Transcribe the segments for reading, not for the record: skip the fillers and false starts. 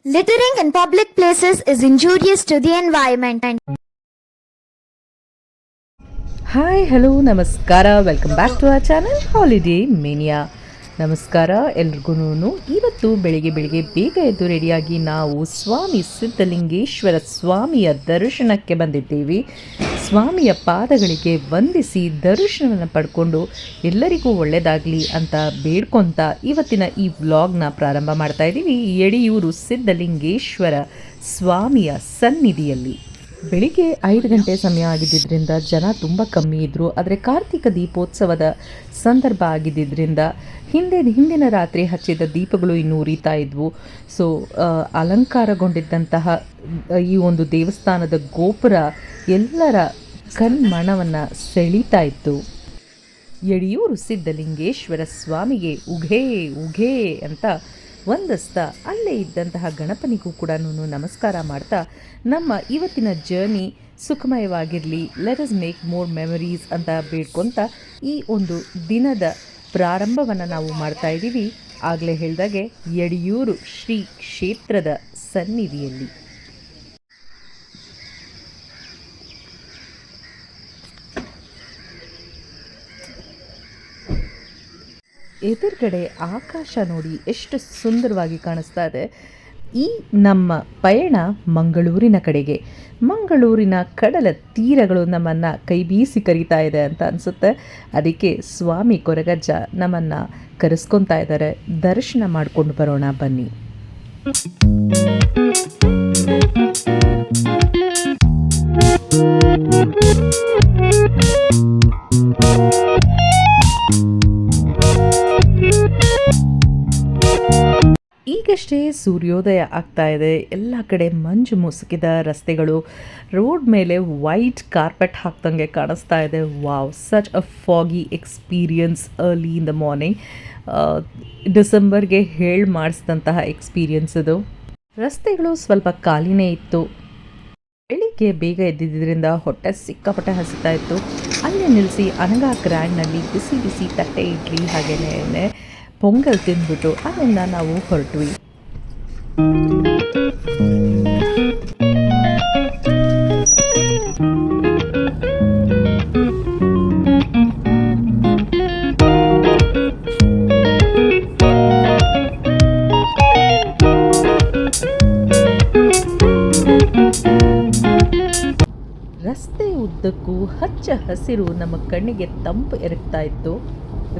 Littering in public places is injurious to the environment. Hi hello ನಮಸ್ಕಾರ, welcome back to our channel holiday mania. ನಮಸ್ಕಾರ ಎಲ್ರಿಗೂ. ಇವತ್ತು ಬೆಳಿಗ್ಗೆ ಬೇಗ ಎದ್ದು ರೆಡಿಯಾಗಿ ನಾವು ಸ್ವಾಮಿ ಸಿದ್ಧಲಿಂಗೇಶ್ವರ ಸ್ವಾಮಿಯ ದರ್ಶನಕ್ಕೆ ಬಂದಿದ್ದೀವಿ. ಸ್ವಾಮಿಯ ಪಾದಗಳಿಗೆ ವಂದಿಸಿ ದರ್ಶನವನ್ನು ಪಡ್ಕೊಂಡು ಎಲ್ಲರಿಗೂ ಒಳ್ಳೆಯದಾಗಲಿ ಅಂತ ಬೇಡ್ಕೊತ ಇವತ್ತಿನ ಈ ವ್ಲಾಗ್ನ ಪ್ರಾರಂಭ ಮಾಡ್ತಾ ಇದ್ದೀವಿ ಯಡಿಯೂರು ಸಿದ್ಧಲಿಂಗೇಶ್ವರ ಸ್ವಾಮಿಯ ಸನ್ನಿಧಿಯಲ್ಲಿ. ಬೆಳಿಗ್ಗೆ 5 ಗಂಟೆ ಸಮಯ ಆಗಿದ್ದರಿಂದ ಜನ ತುಂಬ ಕಮ್ಮಿ ಇದ್ದರು. ಆದರೆ ಕಾರ್ತಿಕ ದೀಪೋತ್ಸವದ ಸಂದರ್ಭ ಆಗಿದ್ದರಿಂದ ಹಿಂದಿನ ರಾತ್ರಿ ಹಚ್ಚಿದ ದೀಪಗಳು ಇನ್ನೂ ಉರಿತಾ ಇದ್ವು. ಸೊ ಅಲಂಕಾರಗೊಂಡಿದ್ದಂತಹ ಈ ಒಂದು ದೇವಸ್ಥಾನದ ಗೋಪುರ ಎಲ್ಲರ ಕಣ್ಮನವನ್ನು ಸೆಳೀತಾ ಇತ್ತು. ಯಡಿಯೂರು ಸಿದ್ಧಲಿಂಗೇಶ್ವರ ಸ್ವಾಮಿಗೆ ಉಘೇ ಉಘೇ ಅಂತ ಒಂದಸ್ತ ಅಲ್ಲೇ ಇದ್ದಂತಹ ಗಣಪನಿಗೂ ಕೂಡ ನಮಸ್ಕಾರ ಮಾಡ್ತಾ ನಮ್ಮ ಇವತ್ತಿನ ಜರ್ನಿ ಸುಖಮಯವಾಗಿರಲಿ, let us make more memories ಅಂತ ಬೇಡ್ಕೊತ ಈ ಒಂದು ದಿನದ ಪ್ರಾರಂಭವನ್ನು ನಾವು ಮಾಡ್ತಾ ಇದ್ದೀವಿ. ಆಗಲೇ ಹೇಳಿದಾಗೆ ಯಡಿಯೂರು ಶ್ರೀ ಕ್ಷೇತ್ರದ ಸನ್ನಿಧಿಯಲ್ಲಿ. ಎದುರುಗಡೆ ಆಕಾಶ ನೋಡಿ ಎಷ್ಟು ಸುಂದರವಾಗಿ ಕಾಣಿಸ್ತಾ ಇದೆ. ಈ ನಮ್ಮ ಪಯಣ ಮಂಗಳೂರಿನ ಕಡೆಗೆ. ಮಂಗಳೂರಿನ ಕಡಲ ತೀರಗಳು ನಮ್ಮನ್ನು ಕೈ ಬೀಸಿ ಕರೀತಾ ಇದೆ ಅಂತ ಅನಿಸುತ್ತೆ. ಅದಕ್ಕೆ ಸ್ವಾಮಿ ಕೊರಗಜ್ಜ ನಮ್ಮನ್ನು ಕರೆಸ್ಕೊತಾ ಇದ್ದಾರೆ. ದರ್ಶನ ಮಾಡಿಕೊಂಡು ಬರೋಣ ಬನ್ನಿ. ಈಗಷ್ಟೇ ಸೂರ್ಯೋದಯ ಆಗ್ತಾ ಇದೆ. ಎಲ್ಲ ಕಡೆ ಮಂಜು ಮುಸುಕಿದ ರಸ್ತೆಗಳು, ರೋಡ್ ಮೇಲೆ ವೈಟ್ ಕಾರ್ಪೆಟ್ ಹಾಕ್ದಂಗೆ ಕಾಣಿಸ್ತಾ ಇದೆ. Wow, such a foggy experience early in the morning. ಡಿಸೆಂಬರ್ಗೆ ಹೇಳಿ ಮಾಡಿಸಿದಂತಹ ಎಕ್ಸ್ಪೀರಿಯನ್ಸ್ ಇದು. ರಸ್ತೆಗಳು ಸ್ವಲ್ಪ ಖಾಲಿನೇ ಇತ್ತು. ಬೆಳಿಗ್ಗೆ ಬೇಗ ಎದ್ದಿದ್ದರಿಂದ ಹೊಟ್ಟೆ ಸಿಕ್ಕಾಪಟ್ಟೆ ಹಸಿತಾ ಇತ್ತು. ಅಲ್ಲೇ ನಿಲ್ಲಿಸಿ ಅನಗ ಗ್ರ್ಯಾಂಡ್ನಲ್ಲಿ ಬಿಸಿ ಬಿಸಿ ತಟ್ಟೆ ಇಡ್ಲಿ ಹಾಗೆಯೇ ಪೊಂಗಲ್ ತಿಂದ್ಬಿಟ್ಟು ಅದನ್ನು ನಾವು ಹೊರಟ್ವಿ. ರಸ್ತೆ ಉದ್ದಕ್ಕೂ ಹಚ್ಚ ಹಸಿರು ನಮ್ಮ ಕಣ್ಣಿಗೆ ತಂಪು ಎರಗ್ತಾ ಇತ್ತು.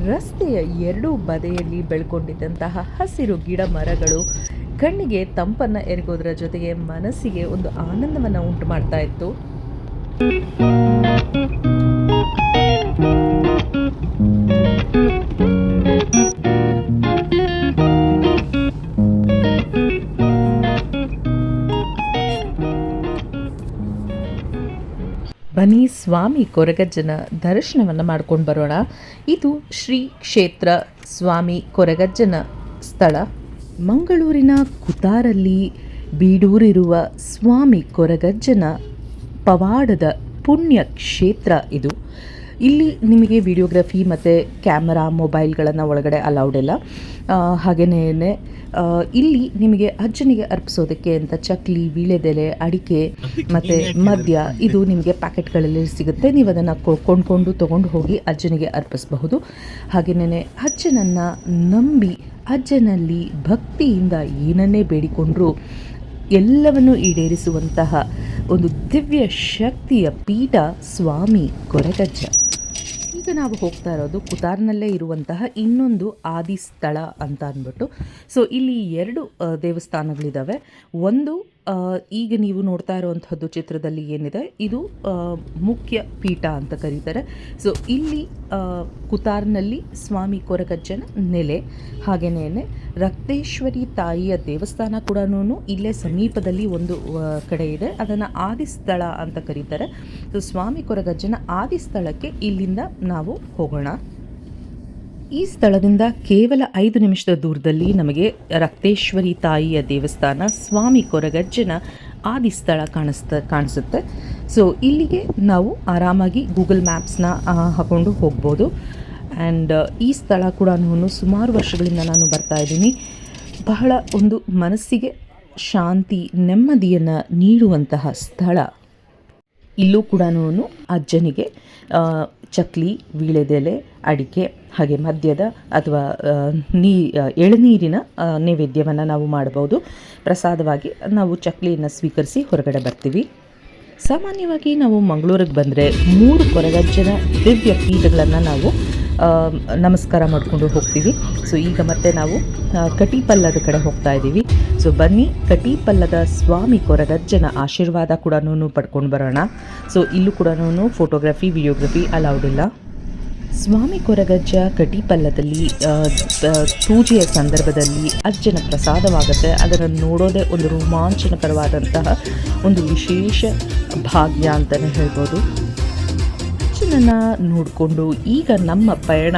ರಸ್ತೆಯ ಎರಡೂ ಬದಿಯಲ್ಲಿ ಬೆಳ್ಕೊಂಡಿದ್ದಂತಹ ಹಸಿರು ಗಿಡ ಮರಗಳು ಕಣ್ಣಿಗೆ ತಂಪನ್ನು ಎರಗೋದ್ರ ಜೊತೆಗೆ ಮನಸ್ಸಿಗೆ ಒಂದು ಆನಂದವನ್ನು ಉಂಟು ಮಾಡ್ತಾ ಇತ್ತು. ಬನ್ನಿ ಸ್ವಾಮಿ ಕೊರಗಜ್ಜನ ದರ್ಶನವನ್ನು ಮಾಡ್ಕೊಂಡು ಬರೋಣ. ಇದು ಶ್ರೀ ಕ್ಷೇತ್ರ ಸ್ವಾಮಿ ಕೊರಗಜ್ಜನ ಸ್ಥಳ. ಮಂಗಳೂರಿನ ಕುತಾರಲ್ಲಿ ಬೀಡೂರಿರುವ ಸ್ವಾಮಿ ಕೊರಗಜ್ಜನ ಪವಾಡದ ಪುಣ್ಯ ಕ್ಷೇತ್ರ ಇದು. ಇಲ್ಲಿ ನಿಮಗೆ ವಿಡಿಯೋಗ್ರಫಿ ಮತ್ತು ಕ್ಯಾಮರಾ ಮೊಬೈಲ್ಗಳನ್ನು ಒಳಗಡೆ ಅಲೌಡ್ ಇಲ್ಲ. ಹಾಗೆಯೇ ಇಲ್ಲಿ ನಿಮಗೆ ಅಜ್ಜನಿಗೆ ಅರ್ಪಿಸೋದಕ್ಕೆ ಅಂತ ಚಕ್ಲಿ, ವೀಳ್ಯದೆಲೆ, ಅಡಿಕೆ ಮತ್ತು ಮದ್ಯ ಇದು ನಿಮಗೆ ಪ್ಯಾಕೆಟ್ಗಳಲ್ಲಿ ಸಿಗುತ್ತೆ. ನೀವು ಅದನ್ನು ಕೊಂಡ್ಕೊಂಡು ತೊಗೊಂಡು ಹೋಗಿ ಅಜ್ಜನಿಗೆ ಅರ್ಪಿಸಬಹುದು. ಹಾಗೆಯೇ ಅಜ್ಜನನ್ನು ನಂಬಿ ಅಜ್ಜನಲ್ಲಿ ಭಕ್ತಿಯಿಂದ ಏನನ್ನೇ ಬೇಡಿಕೊಂಡ್ರೂ ಎಲ್ಲವನ್ನು ಈಡೇರಿಸುವಂತಹ ಒಂದು ದಿವ್ಯ ಶಕ್ತಿಯ ಪೀಠ ಸ್ವಾಮಿ ಕೊರಗಜ್ಜ. ಈಗ ನಾವು ಹೋಗ್ತಾ ಇರೋದು ಕುತಾರ್ನಲ್ಲೇ ಇರುವಂತಹ ಇನ್ನೊಂದು ಆದಿ ಸ್ಥಳ ಅಂತ ಅಂದ್ಬಿಟ್ಟು. ಸೊ ಇಲ್ಲಿ 2 ದೇವಸ್ಥಾನಗಳಿದ್ದಾವೆ. ಒಂದು ಈಗ ನೀವು ನೋಡ್ತಾ ಇರುವಂಥದ್ದು ಚಿತ್ರದಲ್ಲಿ ಏನಿದೆ ಇದು ಮುಖ್ಯ ಪೀಠ ಅಂತ ಕರೀತಾರೆ. ಸೊ ಇಲ್ಲಿ ಕುತಾರ್ನಲ್ಲಿ ಸ್ವಾಮಿ ಕೊರಗಜ್ಜನ ನೆಲೆ. ಹಾಗೆಯೇ ರಕ್ತೇಶ್ವರಿ ತಾಯಿಯ ದೇವಸ್ಥಾನ ಕೂಡ ಇಲ್ಲೇ ಸಮೀಪದಲ್ಲಿ ಒಂದು ಕಡೆ ಇದೆ. ಅದನ್ನು ಆದಿಸ್ಥಳ ಅಂತ ಕರೀತಾರೆ. ಸೊ ಸ್ವಾಮಿ ಕೊರಗಜ್ಜನ ಆದಿಸ್ಥಳಕ್ಕೆ ಇಲ್ಲಿಂದ ನಾವು ಹೋಗೋಣ. ಈ ಸ್ಥಳದಿಂದ ಕೇವಲ 5 ನಿಮಿಷದ ದೂರದಲ್ಲಿ ನಮಗೆ ರಕ್ತೇಶ್ವರಿ ತಾಯಿಯ ದೇವಸ್ಥಾನ ಸ್ವಾಮಿ ಕೊರಗಜ್ಜನ ಆದಿಸ್ಥಳ ಕಾಣಿಸುತ್ತೆ. ಸೊ ಇಲ್ಲಿಗೆ ನಾವು ಆರಾಮಾಗಿ ಗೂಗಲ್ ಮ್ಯಾಪ್ಸ್ನ ಹಾಕ್ಕೊಂಡು ಹೋಗ್ಬೋದು. ಆ್ಯಂಡ್ ಈ ಸ್ಥಳ ಕೂಡ ಸುಮಾರು ವರ್ಷಗಳಿಂದ ನಾನು ಬರ್ತಾ ಇದ್ದೀನಿ. ಬಹಳ ಒಂದು ಮನಸ್ಸಿಗೆ ಶಾಂತಿ ನೆಮ್ಮದಿಯನ್ನು ನೀಡುವಂತಹ ಸ್ಥಳ. ಇಲ್ಲೂ ಕೂಡ ಅಜ್ಜನಿಗೆ ಚಕ್ಲಿ, ವೀಳ್ಯದೆಲೆ, ಅಡಿಕೆ ಹಾಗೆ ಮದ್ಯದ ಅಥವಾ ಎಳನೀರಿನ ನೈವೇದ್ಯವನ್ನು ನಾವು ಮಾಡ್ಬೋದು. ಪ್ರಸಾದವಾಗಿ ನಾವು ಚಕ್ಲಿಯನ್ನು ಸ್ವೀಕರಿಸಿ ಹೊರಗಡೆ ಬರ್ತೀವಿ. ಸಾಮಾನ್ಯವಾಗಿ ನಾವು ಮಂಗಳೂರಿಗೆ ಬಂದರೆ 3 ಕೊರಗಜ್ಜನ ದಿವ್ಯ ಪೀಠಗಳನ್ನು ನಾವು ನಮಸ್ಕಾರ ಮಾಡಿಕೊಂಡು ಹೋಗ್ತೀವಿ. ಸೊ ಈಗ ಮತ್ತೆ ನಾವು ಕಟಿಪಲ್ಲದ ಕಡೆ ಹೋಗ್ತಾ ಇದ್ದೀವಿ. ಸೊ ಬನ್ನಿ, ಕಟಿಪಲ್ಲದ ಸ್ವಾಮಿ ಕೊರಗಜ್ಜನ ಆಶೀರ್ವಾದ ಕೂಡ ಪಡ್ಕೊಂಡು ಬರೋಣ. ಸೊ ಇಲ್ಲೂ ಕೂಡ ಫೋಟೋಗ್ರಫಿ, ವಿಡಿಯೋಗ್ರಫಿ ಅಲೌಡ್ ಇಲ್ಲ. ಸ್ವಾಮಿ ಕೊರಗಜ್ಜ ಕಟಿಪಲ್ಲದಲ್ಲಿ ಪೂಜೆಯ ಸಂದರ್ಭದಲ್ಲಿ ಅಜ್ಜನ ಪ್ರಸಾದವಾಗುತ್ತೆ. ಅದನ್ನು ನೋಡೋದೇ ಒಂದು ರೋಮಾಂಚನಕರವಾದಂತಹ ಒಂದು ವಿಶೇಷ ಭಾಗ್ಯ ಅಂತಲೇ ಹೇಳ್ಬೋದು. ಅಜ್ಜನನ್ನು ನೋಡಿಕೊಂಡು ಈಗ ನಮ್ಮ ಪಯಣ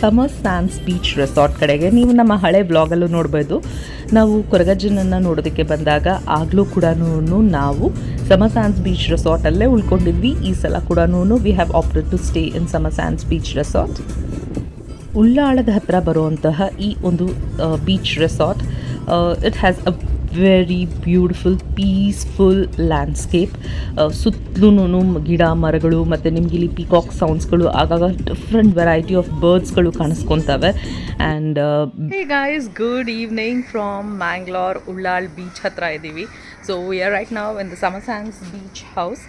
ಸಮರ್ ಸ್ಯಾಂಡ್ಸ್ ಬೀಚ್ ರೆಸಾರ್ಟ್ ಕಡೆಗೆ. ನೀವು ನಮ್ಮ ಹಳೆ ಬ್ಲಾಗಲ್ಲೂ ನೋಡ್ಬೋದು. ನಾವು ಕೊರಗಜ್ಜನನ್ನು ನೋಡೋದಕ್ಕೆ ಬಂದಾಗ ಆಗಲೂ ಕೂಡ ನಾವು ಸಮರ್ ಸ್ಯಾಂಡ್ಸ್ ಬೀಚ್ ರೆಸಾರ್ಟಲ್ಲೇ ಉಳ್ಕೊಂಡಿದ್ವಿ. ಈ ಸಲ ಕೂಡ we have opted to stay in summer sands beach resort. ಉಳ್ಳಾಳದ ಹತ್ರ ಬರುವಂತಹ ಈ ಒಂದು beach resort, it has a very beautiful peaceful landscape. ಸುತ್ತಲೂ ಗಿಡ ಮರಗಳು ಮತ್ತು ನಿಮ್ಗೆ ಇಲ್ಲಿ ಪಿಕಾಕ್ ಸೌಂಡ್ಸ್ಗಳು, ಆಗಾಗ ಡಿಫ್ರೆಂಟ್ ವೆರೈಟಿ ಆಫ್ ಬರ್ಡ್ಸ್ಗಳು ಕಾಣಿಸ್ಕೊತವೆ. And hey guys, good evening from Mangalore. Ullal beach ಹತ್ರ ಇದ್ದೀವಿ. ಸೊ ವಿ ಆರ್ ರೈಟ್ ನಾವ್ in the summer sands beach house.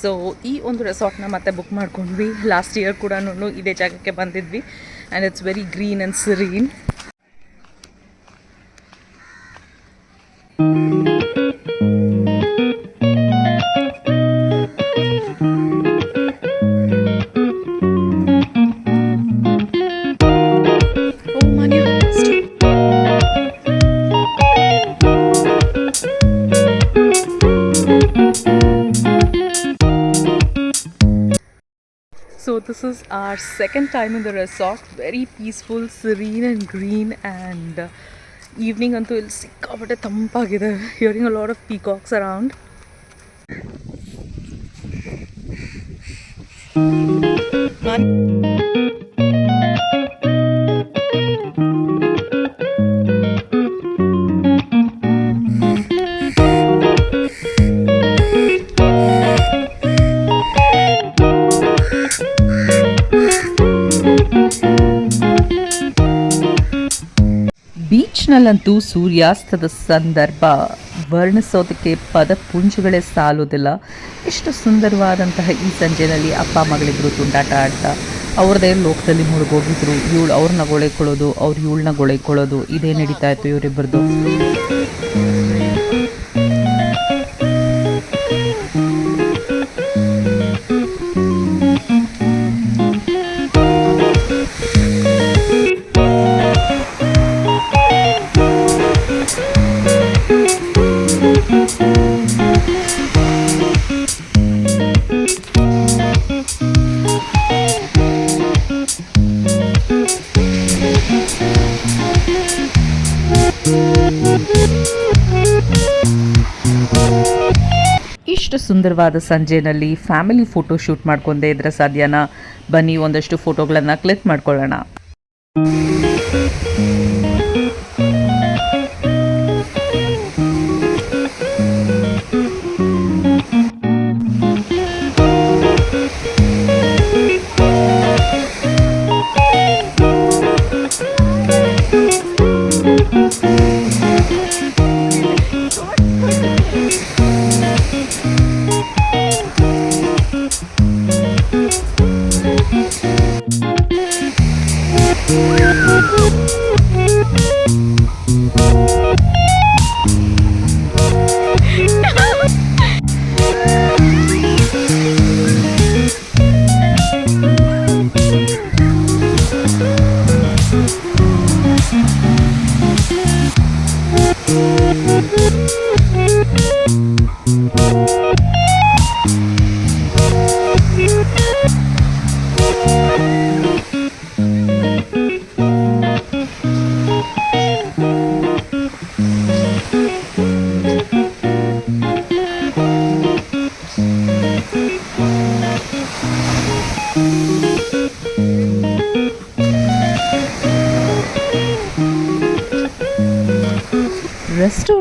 So ಈ ಒಂದು ರೆಸಾರ್ಟ್ನ ಮತ್ತೆ ಬುಕ್ ಮಾಡ್ಕೊಂಡ್ವಿ. ಲಾಸ್ಟ್ ಇಯರ್ ಕೂಡ ಇದೇ ಜಾಗಕ್ಕೆ ಬಂದಿದ್ವಿ. And it's very green and serene. So this is our second time in the resort. Very peaceful, serene and green, and evening ಅಂತೂ ಇಲ್ಲಿ ಸಿಕ್ಕಾಪಟ್ಟೆ ತಂಪಾಗಿದೆ. Hearing a lot of peacocks around. ಬೀಚ್ನಲ್ಲಂತೂ ಸೂರ್ಯಾಸ್ತದ ಸಂದರ್ಭ ವರ್ಣಿಸೋದಕ್ಕೆ ಪದಪುಂಜಗಳೇ ಸಾಲೋದಿಲ್ಲ. ಎಷ್ಟು ಸುಂದರವಾದಂತಹ ಈ ಸಂಜೆಯಲ್ಲಿ ಅಪ್ಪ ಮಗಳಿಬ್ಬರು ತುಂಟಾಟ ಆಡ್ತಾ ಅವ್ರದ್ದೇ ಲೋಕದಲ್ಲಿ ಮುಳುಗೋಗಿದ್ರು. ಇವಳು ಅವ್ರನ್ನ ಗೊಳೆಕೊಳ್ಳೋದು, ಅವ್ರು ಇವಳನ್ನ ಗೊಳೆಕೊಳ್ಳೋದು, ಇದೇ ನಡೀತಾ ಇತ್ತು ಇವರಿಬ್ಬರದು. ಇಷ್ಟು ಸುಂದರವಾದ ಸಂಜೆಯಲ್ಲಿ ಫ್ಯಾಮಿಲಿ ಫೋಟೋ ಶೂಟ್ ಮಾಡ್ಕೊಂಡೇ ಇದ್ರೆ ಸಾಧ್ಯನಾ? ಬನ್ನಿ ಒಂದಷ್ಟು ಫೋಟೋಗಳನ್ನು ಕ್ಲಿಕ್ ಮಾಡ್ಕೊಳ್ಳೋಣ.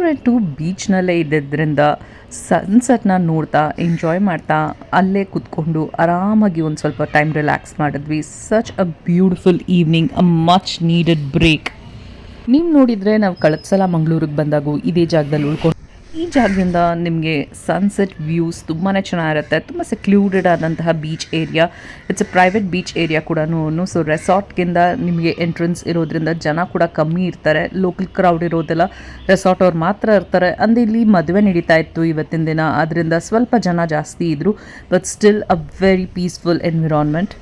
ರೆಸ್ಟೋರೆಂಟು ಬೀಚ್ನಲ್ಲೇ ಇದ್ದಿದ್ದರಿಂದ ಸನ್ಸೆಟ್ನ ನೋಡ್ತಾ ಎಂಜಾಯ್ ಮಾಡ್ತಾ ಅಲ್ಲೇ ಕೂತ್ಕೊಂಡು ಆರಾಮಾಗಿ ಒಂದು ಸ್ವಲ್ಪ ಟೈಮ್ ರಿಲ್ಯಾಕ್ಸ್ ಮಾಡಿದ್ವಿ. Such a beautiful evening, a much needed break. ನೀವು ನೋಡಿದರೆ ನಾವು ಕಳೆದ ಸಲ ಮಂಗಳೂರಿಗೆ ಬಂದಾಗೂ ಇದೇ ಜಾಗದಲ್ಲಿ ಉಳ್ಕೊಂಡು ಈ ಜಾಗದಿಂದ ನಿಮಗೆ ಸನ್ಸೆಟ್ ವ್ಯೂಸ್ ತುಂಬಾ ಚೆನ್ನಾಗಿರುತ್ತೆ. ತುಂಬ ಸೆಕ್ಲೂಡೆಡ್ ಆದಂತಹ beach area. It's a private beach area ಕೂಡ. ಸೊ ರೆಸಾರ್ಟ್ಗಿಂದ ನಿಮಗೆ ಎಂಟ್ರೆನ್ಸ್ ಇರೋದ್ರಿಂದ ಜನ ಕೂಡ ಕಮ್ಮಿ ಇರ್ತಾರೆ. ಲೋಕಲ್ ಕ್ರೌಡ್ ಇರೋದಿಲ್ಲ, ರೆಸಾರ್ಟ್ ಅವ್ರು ಮಾತ್ರ ಇರ್ತಾರೆ. ಅಂದರೆ ಇಲ್ಲಿ ಮದುವೆ ನಡೀತಾ ಇತ್ತು ಇವತ್ತಿನ ದಿನ, ಅದರಿಂದ ಸ್ವಲ್ಪ ಜನ ಜಾಸ್ತಿ ಇದ್ದರು. But still a very peaceful environment.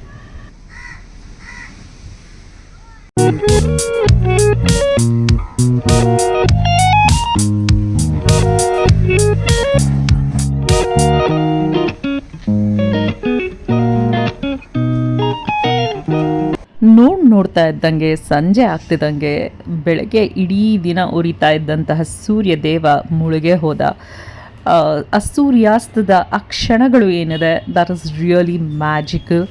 ನೋಡ್ತಾ ಇದ್ದಂಗೆ ಸಂಜೆ ಆಗ್ತಿದ್ದಂಗೆ ಬೆಳಗ್ಗೆ ಇಡೀ ದಿನ ಉರಿತಾ ಇದ್ದಂತಹ ಸೂರ್ಯ ದೇವ ಮುಳುಗೆ ಹೋದ. ಆ ಸೂರ್ಯಾಸ್ತದ ಆ ಕ್ಷಣಗಳು ಏನಿದೆ, that is really magical.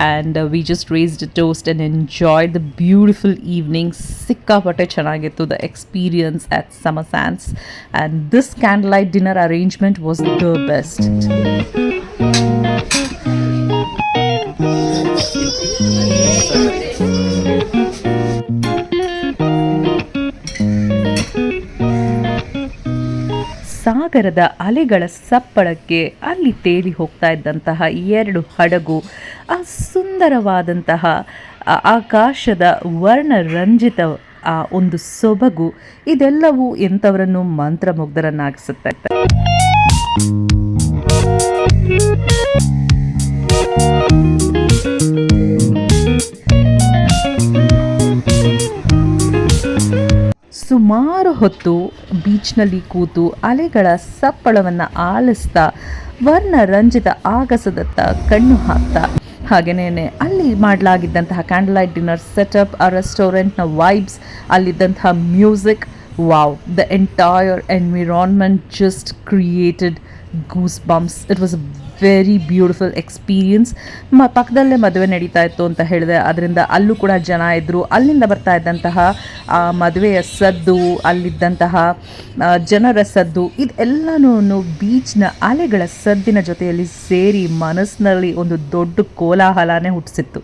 And we just raised a toast and enjoy the beautiful evening. ಸಿಕ್ಕಾಪಟ್ಟೆ ಚೆನ್ನಾಗಿತ್ತು the experience at Summer Sands. And this candle light dinner arrangement was the best. ಸಾಗರದ ಅಲೆಗಳ ಸಪ್ಪಳಕ್ಕೆ ಅಲ್ಲಿ ತೇಲಿ ಹೋಗ್ತಾ ಇದ್ದಂತಹ 2 ಹಡಗು, ಆ ಸುಂದರವಾದಂತಹ ಆಕಾಶದ ವರ್ಣರಂಜಿತ ಆ ಒಂದು ಸೊಬಗು, ಇದೆಲ್ಲವೂ ಎಂಥವರನ್ನು ಮಂತ್ರಮುಗ್ಧರನ್ನಾಗಿಸುತ್ತೆ. ಸುಮಾರು ಹೊತ್ತು ಬೀಚ್ನಲ್ಲಿ ಕೂತು ಅಲೆಗಳ ಸಪ್ಪಳವನ್ನು ಆಲಿಸ್ತಾ ವರ್ಣರಂಜಿತ ಆಗಸದತ್ತ ಕಣ್ಣು ಹಾಕ್ತಾ, ಹಾಗೆಯೇ ಅಲ್ಲಿ ಮಾಡಲಾಗಿದ್ದಂತಹ ಕ್ಯಾಂಡಲ್ ಲೈಟ್ ಡಿನ್ನರ್ ಸೆಟಪ್, ಆ ರೆಸ್ಟೋರೆಂಟ್ನ ವೈಬ್ಸ್, ಅಲ್ಲಿದ್ದಂತಹ music, wow, the entire environment just created goose bumps. It was a very beautiful experience. ಪಕ್ಕದಲ್ಲೇ ಮದುವೆ ನಡೀತಾ ಇತ್ತು ಅಂತ ಹೇಳಿದೆ, ಅದರಿಂದ ಅಲ್ಲೂ ಕೂಡ ಜನ ಇದ್ದರು. ಅಲ್ಲಿಂದ ಬರ್ತಾ ಇದ್ದಂತಹ ಮದುವೆಯ ಸದ್ದು, ಅಲ್ಲಿದ್ದಂತಹ ಜನರ ಸದ್ದು, ಇದೆಲ್ಲನೂ ಬೀಚ್ನ ಅಲೆಗಳ ಸದ್ದಿನ ಜೊತೆಯಲ್ಲಿ ಸೇರಿ ಮನಸ್ಸಿನಲ್ಲಿ ಒಂದು ದೊಡ್ಡ ಕೋಲಾಹಲನೇ ಹುಟ್ಟಿಸಿತ್ತು.